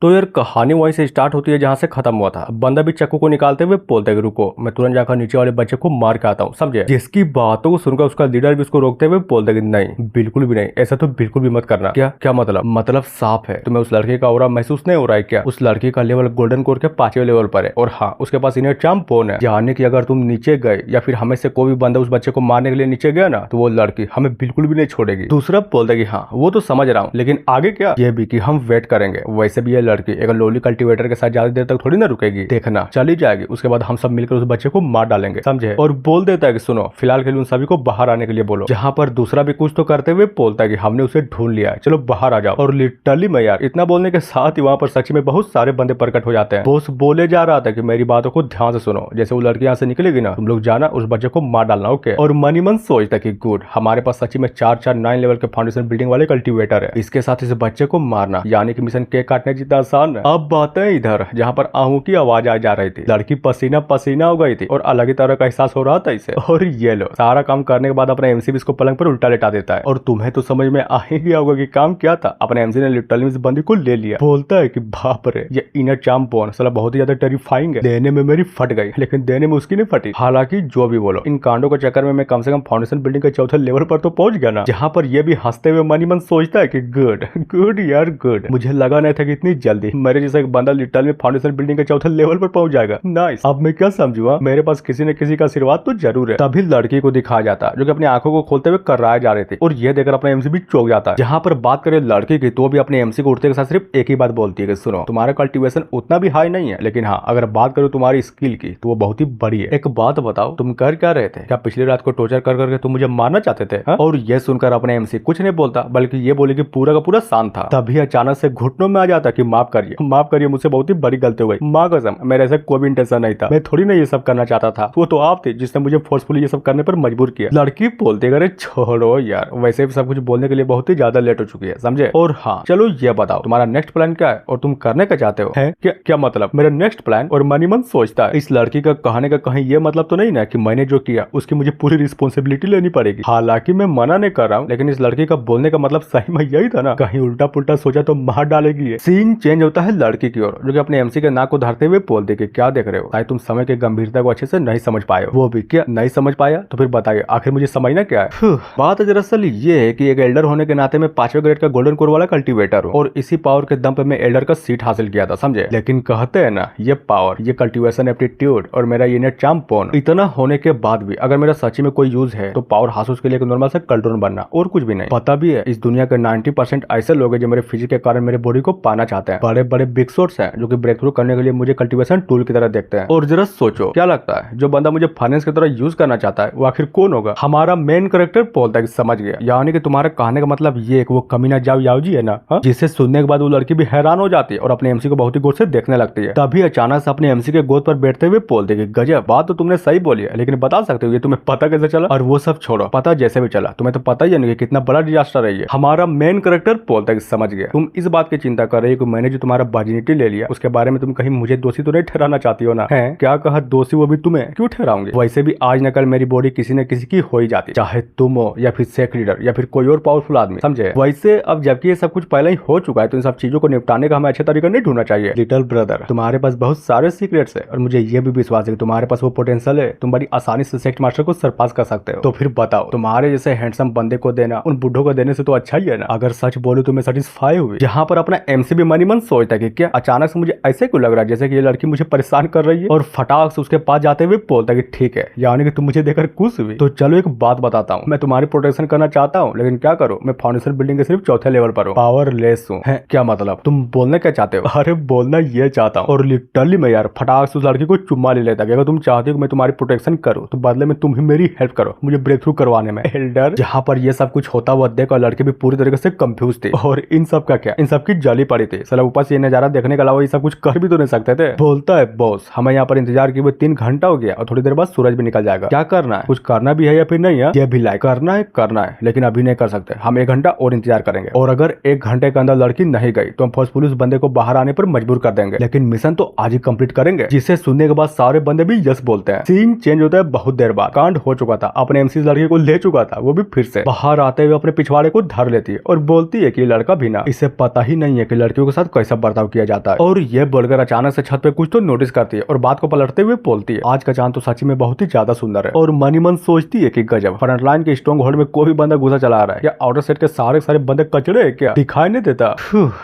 तो यार कहानी वहीं से स्टार्ट होती है जहां से खत्म हुआ था। बंदा भी चाकू को निकालते हुए बोलते कि रुको, मैं तुरंत जाकर नीचे वाले बच्चे को मार के आता हूँ, समझे। जिसकी बातों को सुनकर उसका लीडर भी उसको रोकते हुए बोलते कि नहीं, बिल्कुल भी नहीं, ऐसा तो बिल्कुल भी मत करना। क्या क्या मतलब साफ है तुम्हें उस लड़के का ऑरा महसूस नहीं हो रहा है क्या? उस लड़के का लेवल गोल्डन कोर के 5वें लेवल पर है और हाँ, उसके पास इनर चार्म फोन है। जाने की अगर तुम नीचे गए या फिर हमें से कोई भी बंदा उस बच्चे को मारने के लिए नीचे गया ना, तो वो लड़की हमें बिल्कुल भी नहीं छोड़ेगी। दूसरा बोलता कि हाँ वो तो समझ रहा हूँ, लेकिन आगे क्या? ये भी कि हम वेट करेंगे। वैसे भी ये लड़की एक लोली कल्टीवेटर के साथ ज्यादा देर तक थोड़ी ना रुकेगी, देखना चली जाएगी, उसके बाद हम सब मिलकर उस बच्चे को मार डालेंगे, समझे। और बोल देता है कि सुनो, फिलहाल के लिए उन सभी को बाहर आने के लिए बोलो। जहां पर दूसरा भी कुछ तो करते हुए बोलता है कि हमने उसे ढूंढ लिया है, चलो बाहर आ जाओ। और लिटरली मैं यार इतना बोलने के साथ ही वहां पर सच में बहुत सारे बंदे प्रकट हो जाते हैं। बॉस बोले जा रहा था कि मेरी बातों को ध्यान से सुनो, जैसे वो लड़की यहाँ से निकलेगी ना, तुम लोग जाना उस बच्चे को मार डालना, ओके। और मनी मन सोचता कि गुड, हमारे पास सच्ची में 4-4-9 लेवल के फाउंडेशन बिल्डिंग वाले कल्टीवेटर है, इसके साथ इस बच्चे को मारना यानी कि मिशन केक काटने जितना आसान है। अब बात है इधर जहां पर आहू की आवाज आ जा रही थी। लड़की पसीना पसीना हो गई थी और अलग ही तरह का एहसास हो रहा था इसे। और ये लो, सारा काम करने के बाद अपने एमसी भी इसको पलंग पर उल्टा लेटा देता है। और तुम्हें तो समझ में आ ही गया होगा कि काम क्या था। अपने एमसी ने लिटरली इस बंदी को ले लिया। बोलता है कि बाप रे, ये इनर चार्म बोन साला बहुत ही ज्यादा टेरिफाइंग है। देने में मेरी फट गई, लेकिन देने में उसकी नहीं फटी। हालांकि जो भी बोलो, इन कांडों के चक्कर में मैं कम से कम फाउंडेशन बिल्डिंग के 4थे लेवल पर तो पहुंच गया ना। जहां पर ये भी हंसते हुए मनी मन सोचता है कि गुड गुड यार गुड, मुझे लगा नहीं था कि इतनी जल्दी मेरे जैसा एक बंदा लिटरली फाउंडेशन बिल्डिंग के 4थे लेवल पर पहुंच जाएगा। नाइस, अब मैं क्या समझूंगा, मेरे पास किसी न किसी का आशीर्वाद तो जरूर है। तभी लड़की को दिखाया जाता जो कि अपनी आंखों को खोलते हुए कराए जा रहे थे और ये देखकर अपने एमसी भी चौंक जाता है। जहां पर बात करें लड़की की, तो भी अपने एमसी को उठते के साथ सिर्फ एक ही बात बोलती है कि सुनो, तुम्हारा कल्टीवेशन उतना भी हाई नहीं है, लेकिन हाँ अगर बात करो तुम्हारी स्किल की तो वो बहुत ही बड़ी है। एक बात बताओ, तुम कर क्या रहे थे? क्या पिछली रात को टॉर्चर कर करके तुम मुझे मारना चाहते थे हा? और ये सुनकर अपने एमसी कुछ नहीं बोलता, बल्कि ये बोले कि पूरा का पूरा शांत था। तभी अचानक से घुटनों में आ जाता कि माफ करिए, मुझसे बहुत ही बड़ी गलती हो गई, माँ कसम मेरे ऐसा कोई भी इंटेंशन नहीं था, मैं थोड़ी ना ये सब करना चाहता था, वो तो आप थे जिसने मुझे फोर्सफुली ये सब करने पर मजबूर किया। लड़की बोलते अरे छोड़ो यार, वैसे भी सब कुछ बोलने के लिए बहुत ही ज्यादा लेट हो चुकी है, समझे। और हाँ चलो ये बताओ, तुम्हारा नेक्स्ट प्लान क्या है और तुम करने का चाहते हो? है क्या मतलब मेरा नेक्स्ट प्लान? और मनी मन सोचता है इस लड़की का कहने का कहीं ये मतलब तो नहीं ना कि मैंने जो किया उसकी मुझे पूरी रिस्पॉन्सिबिलिटी लेनी पड़ेगी। हालांकि मैं मना नहीं कर रहा हूँ, लेकिन इस लड़की का बोलने का मतलब सही में यही था ना, कहीं उल्टा पुल्टा सोचा तो मार डालेगी। सीन चेंज होता है लड़की की ओर, जो कि अपने एमसी के नाक को धरते हुए बोलते कि क्या देख रहे हो, शायद तुम समय की गंभीरता को अच्छे से नहीं समझ पाए हो। वो भी क्या नहीं समझ पाया? तो फिर बताइए आखिर मुझे समझना क्या है। बात दरअसल ये है कि एक एल्डर होने के नाते मैं 5वें ग्रेड का गोल्डन कोर वाला कल्टीवेटर हूँ और इसी पावर के दम पे मैं एल्डर का सीट हासिल किया था, समझे। लेकिन कहते हैं ना, ये पावर, ये कल्टीवेशन एप्टीट्यूड और मेरा ये चार्म पोन इतना होने के बाद भी अगर मेरा सच्ची में कोई यूज है तो पावर हासिल के लिए नॉर्मल से कल्ट्रोन बनना और कुछ भी नहीं। पता भी है इस दुनिया के 90% ऐसे लोग हैं जो मेरे फिजिक के कारण मेरे बॉडी को पाना चाहते हैं। बड़े बड़े बिग शॉट्स हैं जो कि ब्रेक थ्रू करने के लिए मुझे कल्टीवेशन टूल की तरह देखते हैं। और जरा सोचो, क्या लगता है जो बंदा मुझे फाइनेंस की तरह यूज करना चाहता है वो आखिर कौन होगा? हमारा मेन कैरेक्टर बोलता है कि समझ गया, यानी कि तुम्हारा कहने का मतलब ये वो कमीना जाओ याओ जी है ना, जिसे सुनने के बाद वो लड़की भी हैरान हो जाती है और अपने एमसी को बहुत ही गौर से देखने लगती है। तभी अचानक से अपने एमसी के गोद पर बैठते हुए बोलते कि गजब, बात तो तुमने सही बोली है, लेकिन बता सकते हो ये तुम्हें पता कैसे चला? और वो सब छोड़ो, पता जैसे भी चला, तुम्हें तो पता ही है कितना बड़ा डिजास्टर है ये। हमारा मेन कैरेक्टर बोलता है कि समझ गया, तुम इस बात की चिंता कर रही हो कि मैंने जो तुम्हारा वर्जिनिटी ले लिया उसके बारे में तुम कहीं मुझे दोषी तो नहीं ठहराना चाहती हो ना? है क्या कहा दोषी, वो भी तुम्हें क्यों ठहराऊंगी? वैसे भी आज न कल मेरी बॉडी किसी न किसी की हो ही जाती, चाहे तुम हो या फिर सेक लीडर या फिर कोई और पावरफुल आदमी, समझे। वैसे अब जबकि ये सब कुछ पहले ही हो चुका है तो इन सब चीजों को निपटाने का हमें अच्छा तरीका नहीं ढूंढना चाहिए। लिटिल ब्रदर, तुम्हारे पास बहुत सारे सीक्रेट्स है और मुझे ये भी विश्वास है कि तुम्हारे पास वो पोटेंशियल है, तुम बड़ी आसानी से सेक्ट मास्टर को सरपास कर सकते हो। तो फिर बताओ, तुम्हारे जैसे हैंडसम बंदे को देना उन बुढ़ों को देने से तो अच्छा ही है ना। अगर सच बोलूं तो मैं सेटिस्फाई हुई। जहां पर अपना एमसी भी मनी मन सोचता है कि क्या अचानक से मुझे ऐसे क्यों लग रहा है जैसे कि ये लड़की मुझे परेशान कर रही है, और फटाक से उसके पास जाते हुए बोलता है कि ठीक है, यानी कि तुम मुझे देखकर खुश हुई तो चलो एक बात बताता हूँ, मैं तुम्हारी प्रोटेक्शन करना चाहता हूँ, लेकिन क्या करूँ, मैं फाउंडेशन बिल्डिंग के सिर्फ 4थे लेवल पर हूँ, पावरलेस हूँ। क्या मतलब, तुम बोलना क्या चाहते हो? अरे बोलना ये चाहता हूँ। और लिटरली मैं यार फटाक से उस लड़की को चुम्मा ले लेता कि अगर तुम चाहते हो कि मैं तुम्हारी प्रोटेक्शन करूँ तो बदले में तुम ही मेरी हेल्प करो मुझे ब्रेक थ्रू करवाने में। एल्डर, जहाँ पर ये सब कुछ होता हुआ देखकर लड़के भी पूरी तरीके से कंफ्यूज थे और इन सब का क्या, इन सब की जाली पड़ी थी। साला ऊपर से ये नजारा देखने के अलावा ये सब कुछ कर भी तो नहीं सकते थे। बोलता है बॉस, हमें यहाँ पर इंतजार किए हुए 3 घंटा हो गया और थोड़ी देर बाद सूरज भी निकल जाएगा, क्या करना है? कुछ करना भी है या फिर नहीं है? ये भी लाइक करना है, लेकिन अभी नहीं कर सकते, हम 1 घंटा और इंतजार करेंगे, और अगर 1 घंटे के अंदर लड़की नहीं गई तो हम फोर्सफुली उस बंदे को बाहर आने पर मजबूर कर देंगे, लेकिन मिशन तो आज ही कंप्लीट करेंगे। जिसे सुनने के बाद सारे बंदे भी यस बोलते हैं। सीन चेंज होता है बहुत देर बाद। कांड हो चुका था, अपने एमसी लड़के को ले चुका था, वो भी फिर से बाहर आते हुए अपने पिछवाड़े को धर लेती है और बोलती है कि लड़का भी ना, इसे पता ही नहीं है कि लड़कियों के साथ साथ कैसा बर्ताव किया जाता है। और ये बोलकर अचानक से छत पे कुछ तो नोटिस करती है और बात को पलटते हुए बोलती है, आज का चांद तो सच्ची में बहुत ही ज्यादा सुंदर है। और मनी मन सोचती है कि गजब, फ्रंट लाइन के स्ट्रॉन्ग होल्ड में कोई भी बंदा घुसा चला रहा है या आउटर सेट के सारे बंदे कचड़े है क्या, दिखाई नहीं देता।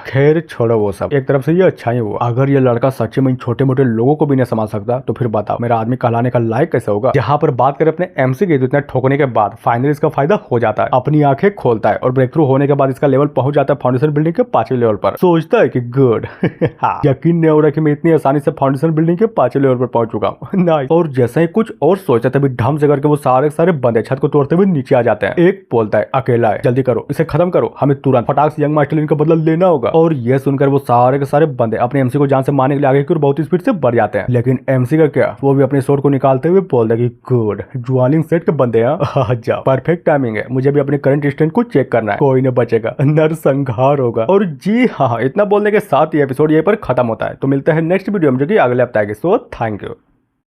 खैर छोड़ो वो सब, एक तरफ से ये अच्छा ही हुआ। अगर ये लड़का सच्ची में इन छोटे मोटे लोगों को भी नहीं संभाल सकता तो फिर बताओ मेरा आदमी कहलाने का लायक कैसे होगा। यहाँ पर बात करें अपने एमसी के, तो इतना ठोकने के बाद फाइनली इसका फायदा हो जाता है, अपनी आंखें खोलता है और ब्रेक थ्रू होने के बाद इसका लेवल पहुंच जाता है फाउंडेशन बिल्डिंग के 5वें लेवल पर। सोचता है कि गुड यकीन नहीं हो रहा कि मैं इतनी आसानी से फाउंडेशन बिल्डिंग के 5वें लेवल पर पहुंच चुका हूँ। नाइस। और जैसे ही कुछ और सोचा तभी ढम से करके वो सारे बंदे छत को तोड़ते हुए नीचे आ जाते हैं। एक बोलता है अकेला है, जल्दी करो इसे खत्म करो, हमें तुरंत फटाक से यंग मास्टर का बदला लेना होगा। और ये सुनकर वो सारे के सारे बंदे अपने एमसी को जान से मारने के लिए आगे की ओर बहुत स्पीड से बढ़ जाते हैं। लेकिन एमसी का क्या, वो भी अपने स्वord को निकालते हुए बोलता है कि गुड ज्वालिंग सेट के बंदे हैं, जाओ परफेक्ट टाइमिंग है, मुझे भी अपने करंट स्टैंड को चेक करना है, कोई न बचेगा, नरसंहार होगा। और जी हाँ, इतना बोलने के साथ ही एपिसोड यहीं पर खत्म होता है। तो मिलते हैं नेक्स्ट वीडियो में जो कि अगले हफ्ते आएगी। So thank you.